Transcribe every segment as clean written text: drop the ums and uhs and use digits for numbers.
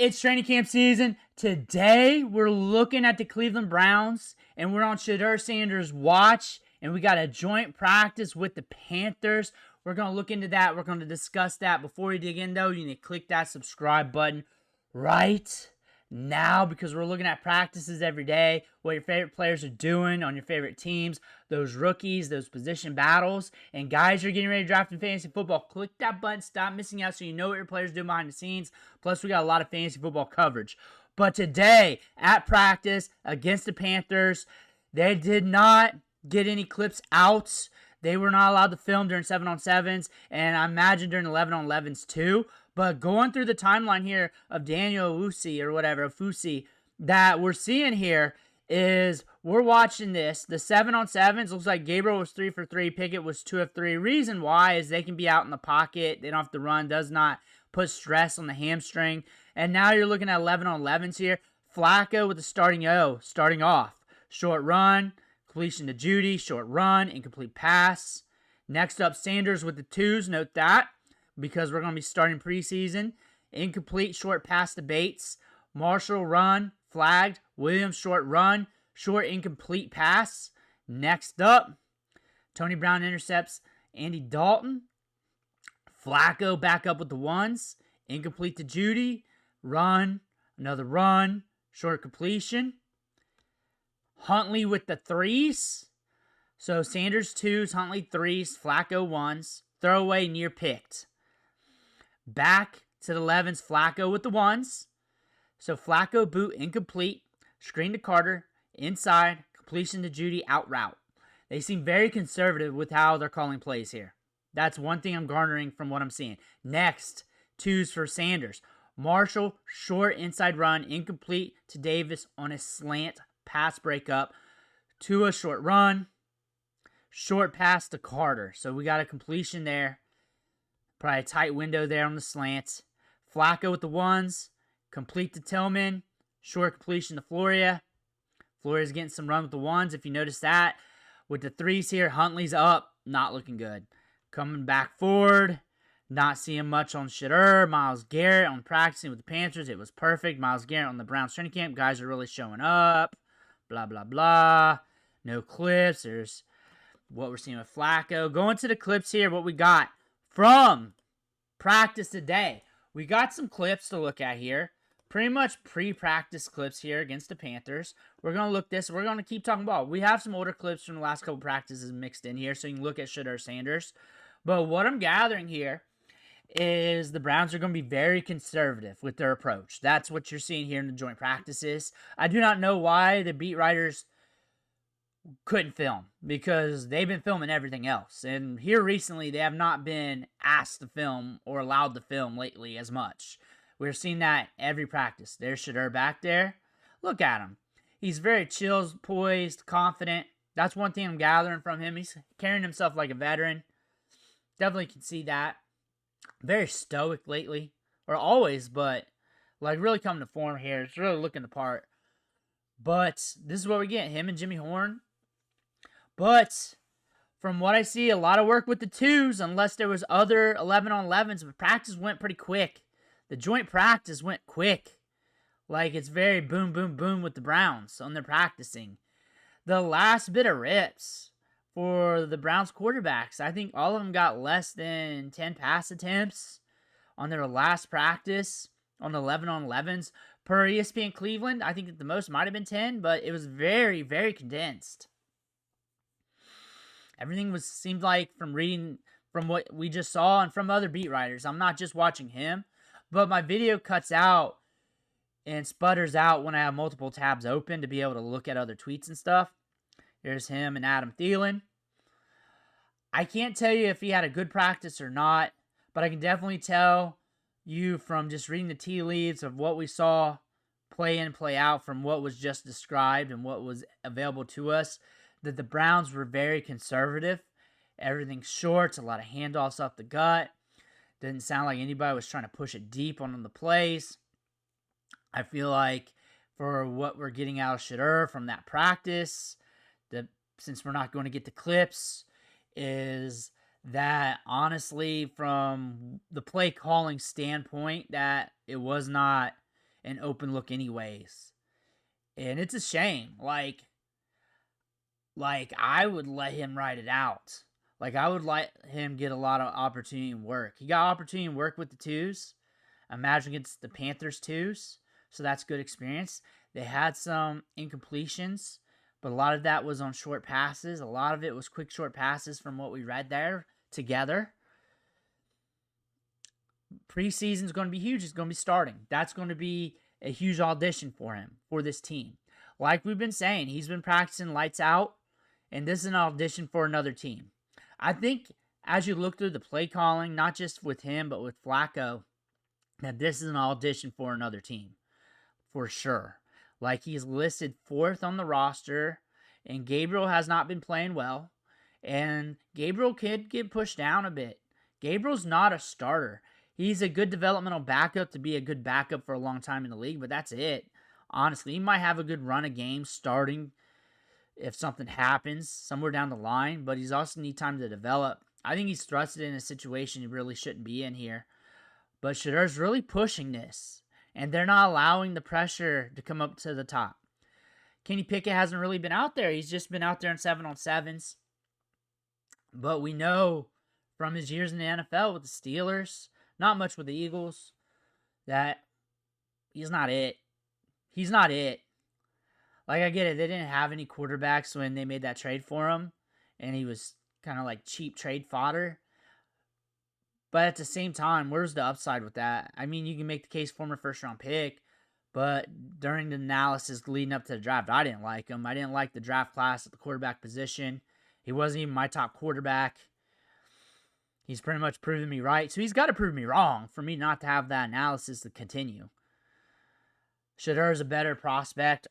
It's training camp season. Today, we're looking at the Cleveland Browns, and we're on Shedeur Sanders' watch, and we got a joint practice with the Panthers. We're going to look into that. We're going to discuss that. Before we dig in, though, you need to click that subscribe button right now because we're looking at practices every day, what your favorite players are doing on your favorite teams, those rookies, those position battles, and guys you're getting ready to draft in fantasy football. Click that button, stop missing out so you know what your players do behind the scenes. Plus, we got a lot of fantasy football coverage. But today, at practice against the Panthers, they did not get any clips out. They were not allowed to film during 7-on-7s, and I imagine during 11-on-11s too. But going through the timeline here of Daniel Fusi, that we're seeing here is we're watching this. The 7-on-7s looks like Gabriel was 3 for 3, Pickett was 2 of 3. Reason why is they can be out in the pocket. They don't have to run, does not put stress on the hamstring. And now you're looking at 11-on-11s here. Flacco with the starting off. Short run, completion to Judy, short run, incomplete pass. Next up, Sanders with the 2s. Note that because we're going to be starting preseason. Incomplete, short pass to Bates. Marshall run, flagged. Williams short run, short incomplete pass. Next up, Tony Brown intercepts Andy Dalton. Flacco back up with the 1s. Incomplete to Judy. Run, another run, short completion. Huntley with the 3s. So Sanders 2s, Huntley 3s, Flacco 1s. Throwaway near picked. Back to the 11s, Flacco with the 1s. So Flacco boot incomplete. Screen to Carter. Inside. Completion to Judy. Out route. They seem very conservative with how they're calling plays here. That's one thing I'm garnering from what I'm seeing. Next, 2s for Sanders. Marshall, short inside run. Incomplete to Davis on a slant pass breakup. Tua, short run. Short pass to Carter. So we got a completion there. Probably a tight window there on the slant. Flacco with the 1s. Complete to Tillman. Short completion to Floria. Floria's getting some run with the 1s, if you notice that. With the 3s here, Huntley's up. Not looking good. Coming back forward. Not seeing much on Shedeur. Myles Garrett on practicing with the Panthers. It was perfect. Myles Garrett on the Browns training camp. Guys are really showing up. Blah, blah, blah. No clips. There's what we're seeing with Flacco. Going to the clips here, what we got from practice today. We got some clips to look at here. Pretty much pre-practice clips here against the Panthers. We're going to look this. We're going to keep talking ball. We have some older clips from the last couple practices mixed in here, so you can look at Shedeur Sanders. But what I'm gathering here is the Browns are going to be very conservative with their approach. That's what you're seeing here in the joint practices. I do not know why the beat writers couldn't film because they've been filming everything else. And here recently, they have not been asked to film or allowed to film lately as much. We're seeing that every practice. There's Shedeur back there. Look at him. He's very chill, poised, confident. That's one thing I'm gathering from him. He's carrying himself like a veteran. Definitely can see that. Very stoic lately. Or always, but like really coming to form here. It's really looking the part. But this is what we get. Him and Jimmy Horn. But from what I see, a lot of work with the 2s, unless there was other 11-on-11s. But practice went pretty quick. The joint practice went quick. Like it's very boom, boom, boom with the Browns on their practicing. The last bit of reps for the Browns quarterbacks, I think all of them got less than 10 pass attempts on their last practice on 11-on-11s. Per ESPN Cleveland, I think that the most might have been 10, but it was very, very condensed. Everything seemed like from reading from what we just saw and from other beat writers. I'm not just watching him, but my video cuts out and sputters out when I have multiple tabs open to be able to look at other tweets and stuff. Here's him and Adam Thielen. I can't tell you if he had a good practice or not, but I can definitely tell you from just reading the tea leaves of what we saw play in, play out from what was just described and what was available to us, that the Browns were very conservative. Everything's short, a lot of handoffs off the gut. Didn't sound like anybody was trying to push it deep on the plays. I feel like for what we're getting out of Shedeur from that practice, since we're not going to get the clips, is that honestly, from the play calling standpoint, that it was not an open look anyways. And it's a shame. Like I would let him ride it out. Like, I would let him get a lot of opportunity and work. He got opportunity and work with the twos. Imagine against the Panthers twos. So that's good experience. They had some incompletions, but a lot of that was on short passes. A lot of it was quick short passes from what we read there together. Preseason is going to be huge. It's going to be starting. That's going to be a huge audition for him, for this team. Like we've been saying, he's been practicing lights out, and this is an audition for another team. I think as you look through the play calling, not just with him, but with Flacco, that this is an audition for another team, for sure. Like, he's listed 4th on the roster, and Gabriel has not been playing well, and Gabriel could get pushed down a bit. Gabriel's not a starter. He's a good developmental backup to be a good backup for a long time in the league, but that's it. Honestly, he might have a good run of games starting if something happens somewhere down the line, but he's also need time to develop. I think he's thrusted in a situation he really shouldn't be in here. But Shedeur's really pushing this, and they're not allowing the pressure to come up to the top. Kenny Pickett hasn't really been out there. He's just been out there in 7-on-7s. But we know from his years in the NFL with the Steelers, not much with the Eagles, that he's not it. He's not it. Like, I get it. They didn't have any quarterbacks when they made that trade for him, and he was kind of like cheap trade fodder. But at the same time, where's the upside with that? I mean, you can make the case former first-round pick, but during the analysis leading up to the draft, I didn't like him. I didn't like the draft class at the quarterback position. He wasn't even my top quarterback. He's pretty much proven me right. So he's got to prove me wrong for me not to have that analysis to continue. Shedeur is a better prospect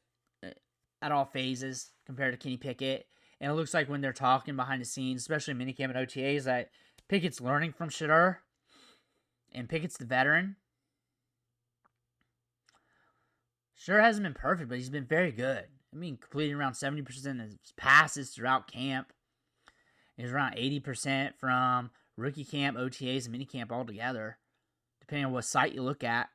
at all phases compared to Kenny Pickett. And it looks like when they're talking behind the scenes, especially minicamp and OTAs, that Pickett's learning from Shedeur. And Pickett's the veteran. Shedeur hasn't been perfect, but he's been very good. I mean, completing around 70% of his passes throughout camp. He's around 80% from rookie camp, OTAs, and minicamp altogether, depending on what site you look at.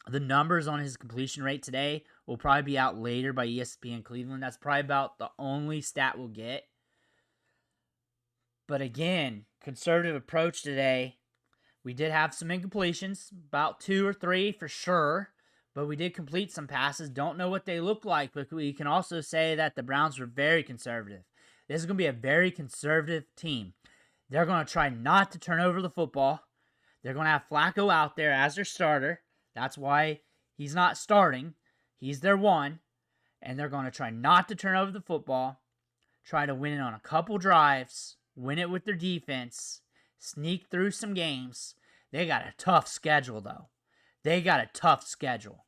The numbers on his completion rate today will probably be out later by ESPN Cleveland. That's probably about the only stat we'll get. But again, conservative approach today. We did have some incompletions, about 2 or 3 for sure, but we did complete some passes. Don't know what they look like, but we can also say that the Browns were very conservative. This is going to be a very conservative team. They're going to try not to turn over the football. They're going to have Flacco out there as their starter. That's why he's not starting. He's their one. And they're going to try not to turn over the football, try to win it on a couple drives, win it with their defense, sneak through some games. They got a tough schedule, though. They got a tough schedule.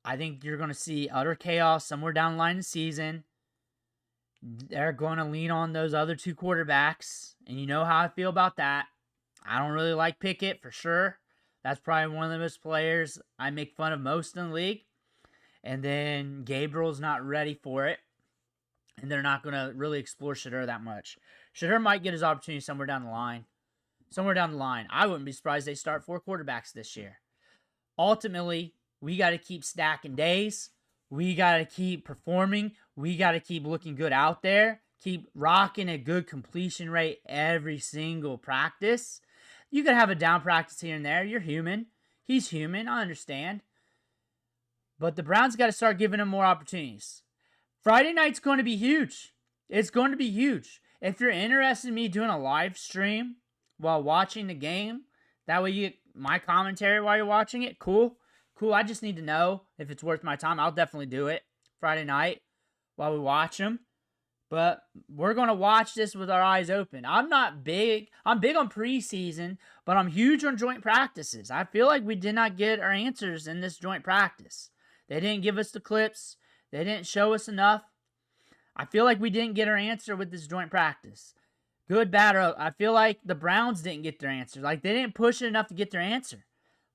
I think you're going to see utter chaos somewhere down the line in the season. They're going to lean on those other 2 quarterbacks, and you know how I feel about that. I don't really like Pickett, for sure. That's probably one of the most players I make fun of most in the league. And then Gabriel's not ready for it, and they're not going to really explore Shedeur that much. Shedeur might get his opportunity somewhere down the line. Somewhere down the line. I wouldn't be surprised they start 4 quarterbacks this year. Ultimately, we got to keep stacking days. We got to keep performing. We got to keep looking good out there. Keep rocking a good completion rate every single practice. You could have a down practice here and there. You're human. He's human. I understand. But the Browns got to start giving him more opportunities. Friday night's going to be huge. It's going to be huge. If you're interested in me doing a live stream while watching the game, that way you get my commentary while you're watching it, cool. I just need to know if it's worth my time. I'll definitely do it Friday night while we watch them. But we're going to watch this with our eyes open. I'm big on preseason, but I'm huge on joint practices. I feel like we did not get our answers in this joint practice. They didn't give us the clips. They didn't show us enough. I feel like we didn't get our answer with this joint practice. Good, bad, or I feel like the Browns didn't get their answer. Like, they didn't push it enough to get their answer.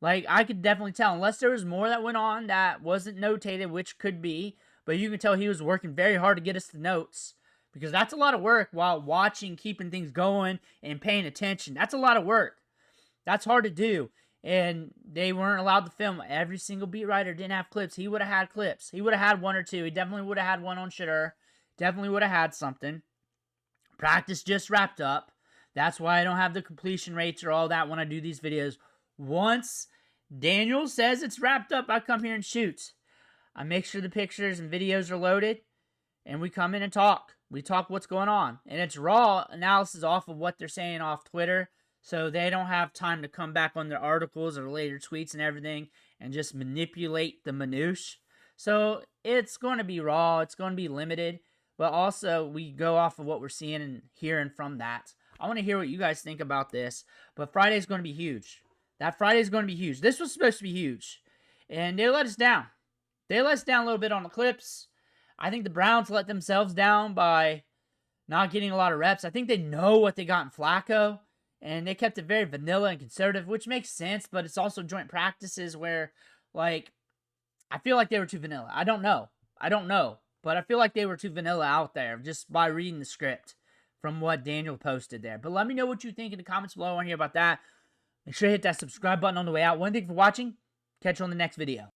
Like, I could definitely tell, unless there was more that went on that wasn't notated, which could be, but you can tell he was working very hard to get us the notes, because that's a lot of work while watching, keeping things going, and paying attention. That's a lot of work. That's hard to do. and they weren't allowed to film. Every single beat writer didn't have clips. He would have had clips. He would have had one or two. He definitely would have had one on Shedeur. Definitely would have had something. Practice just wrapped up. That's why I don't have the completion rates or all that when I do these videos. Once Daniel says it's wrapped up, I come here and shoot. I make sure the pictures and videos are loaded, and we come in and talk. We talk what's going on. And it's raw analysis off of what they're saying off Twitter, so they don't have time to come back on their articles or later tweets and everything and just manipulate the minutiae. So it's going to be raw. It's going to be limited. But also, we go off of what we're seeing and hearing from that. I want to hear what you guys think about this. But Friday's going to be huge. That Friday's going to be huge. This was supposed to be huge. And they let us down. They let us down a little bit on the clips. I think the Browns let themselves down by not getting a lot of reps. I think they know what they got in Flacco. And they kept it very vanilla and conservative, which makes sense. But it's also joint practices where, like, I feel like they were too vanilla. I don't know. But I feel like they were too vanilla out there just by reading the script from what Daniel posted there. But let me know what you think in the comments below. I want to hear about that. Make sure to hit that subscribe button on the way out. One thing for watching. Catch you on the next video.